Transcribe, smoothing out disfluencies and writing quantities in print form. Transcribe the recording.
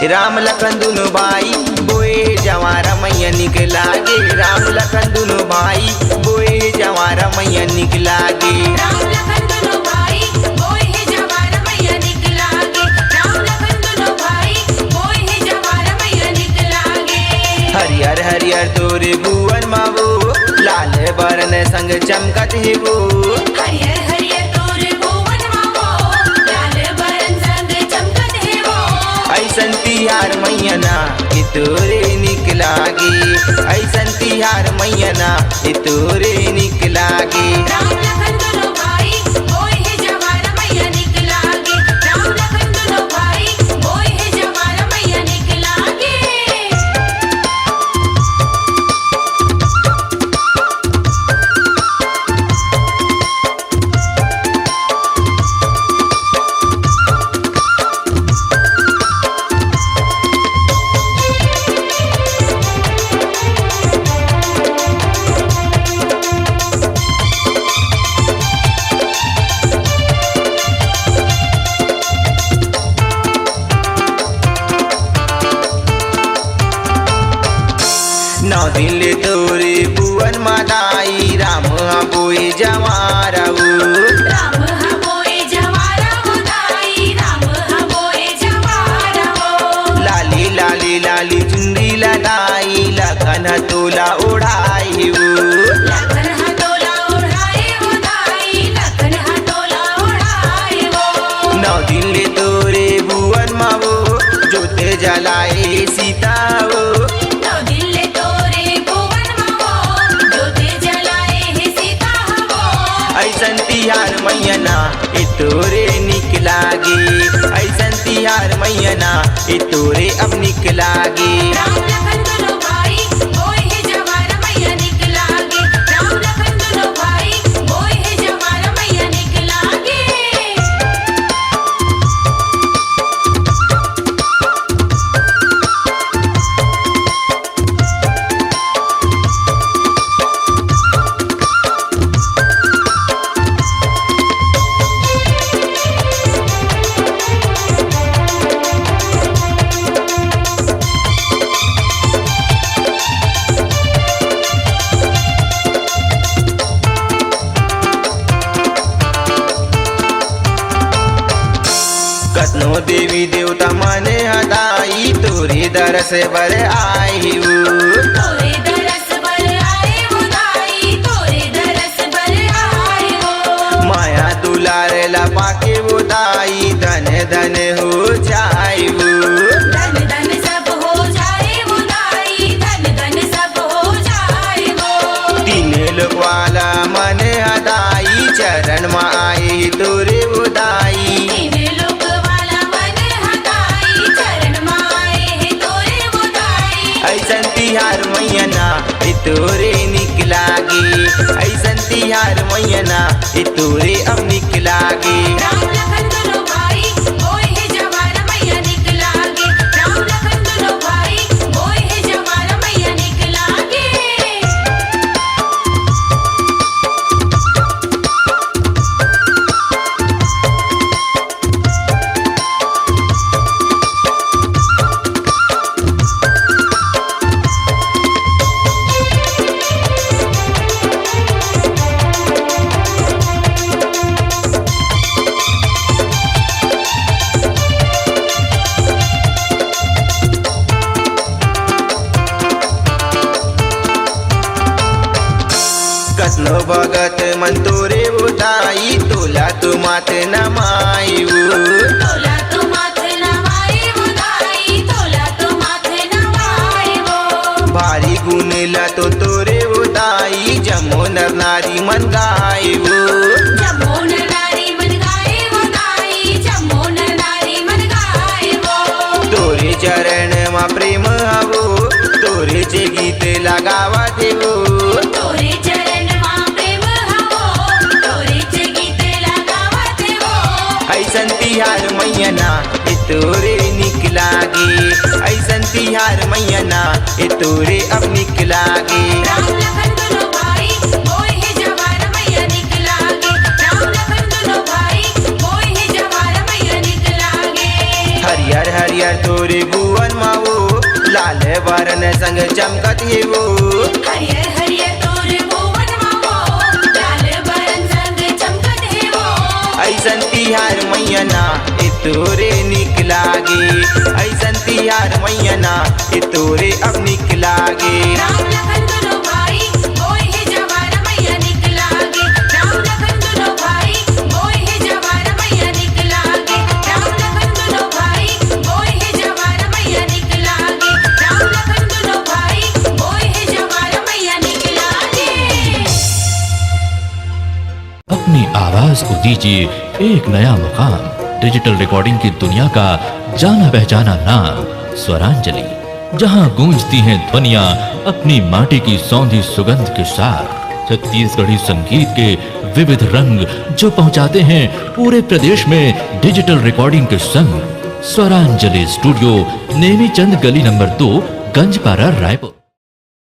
राम लखन दुनो भाई बोए जवारा मैया निक लागे। राम लखन दुनो भाई बोए जवारा मैया निक लागे। राम लखन दुनो भाई बोए जवारा मैया निक लागे। राम लखन दुनो भाई बोए जवारा मैया निक लागे। हरियर हरियर तोरे भुवन मावो लाल बरन संग चमकत है वो। हरियर हरियर तोरे भुवन मावो लाल बरन संग चमकत है वो। ऐसन तिहार मैया ए तोरे निक लागे। ऐसन तिहार मैया ए तोरे निक लागे। राम लखन दुनो भाई बोए जवारा मैया निक लागे। राम लखन दुनो भाई बोए जवारा मैया निक लागे। नौ दिन ले तोरे भुवन मादाई राम बोए जवाराऊ। राम बोए जवारा हो दाई। राम बोए जवारा हो। लाली लाली लाली चुंदी लदाई लखन तोला ओढ़ाई वो। लखन हटोला ओढ़ाए हो दाई। लखन हटोला ओढ़ाए हो। नौ दिन ले तोरे भुवन मावो जोते जलाए सीता वो। नौ दिन ले तोरे भुवन मावो ज्योति जलाए है सीता हो। ऐसन तिहार मैया ए तोरे निक लागे। ऐसन तिहार मैया ए तोरे अब निक लागे। राम लखन दुनो भाई बोए जवारा मैया निक लागे। राम लखन दुनो भाई बोए जवारा मैया निक लागे। कतनो देवी देवता मने हदाई तोरे दरस बर आई वो। तोरे दरस बर आए हो दाई। तोरे दरस बर आए हो। माया दुलार लपा के वो दाई धन धन हो जाए वो। धन धन सब हो जाए वो दाई। धन धन सब हो जाए वो। तीन लोक वाला मन हदाई चरण में आए तोरे वो दाई। तीन लोक वाला मन हटाई चरण माए है तोरे वो दाई। ऐसन तिहार मैया ए तोरे निक लागे। ऐसन तिहार मैया ए तोरे अब निक लागे। राम लखन दुनो भाई बोए जवारा मैया निक लागे। राम लखन दुनो भाई बोए जवारा मैया निक लागे। कतनो भगत मन तोरे उदाई तोला तू मात नमाई वो। तोला तो माथे नवाए वो दाई। तोला तो माथे नवाए वो। भारी गुण ला तो तोरे उदाई जमो नर नारी मन गाई वो। जम्मो न नारी मन गाए वो दाई। जम्मो न नारी मन गाए वो। तोरे चरण में प्रेम आवो तोरे जे गीत लगावा थे वो। तोरे चरण मां प्रेम हवो। तोरे चे गीत लगावत हो। ऐसन तिहार मैया ए तोरे निक लागे। ऐसन तिहार मैया ए तोरे अब निक लागे। राम लखन दुनो भाई बोए जवारा मैया निक लागे। राम लखन दुनो भाई बोए जवारा मैया निक लागे। हरियर हरियर तोरे तोरे भुवन माओ लाल वरण संग चमकत है वो हरियर हरियर तोरे भुवन मावो लाल बरन संग चमकत है वो ऐसन तिहार मैया ना ए तोरे निक लागे ऐसन तिहार मैया ना ए तोरे अब निक लागे राम लखन दुनो भाई होय है जवार मैया निक लागे राम लखन दुनो भाई होय है जवार मैया निक लागे राम लखन दुनो भाई होय है जवार मैया निक लागे राम लखन दुनो भाई होय है जवार मैया निक लागे। अपनी आवाज को दीजिए एक नया मुकाम। डिजिटल रिकॉर्डिंग की दुनिया का जाना पहचाना नाम स्वरांजलि, जहां गूंजती हैं ध्वनियां अपनी माटी की सौंधी सुगंध के साथ। छत्तीसगढ़ी संगीत के विविध रंग जो पहुंचाते हैं पूरे प्रदेश में डिजिटल रिकॉर्डिंग के संग। स्वरांजलि स्टूडियो, नेमीचंद गली नंबर 2, गंजपारा, रायपुर।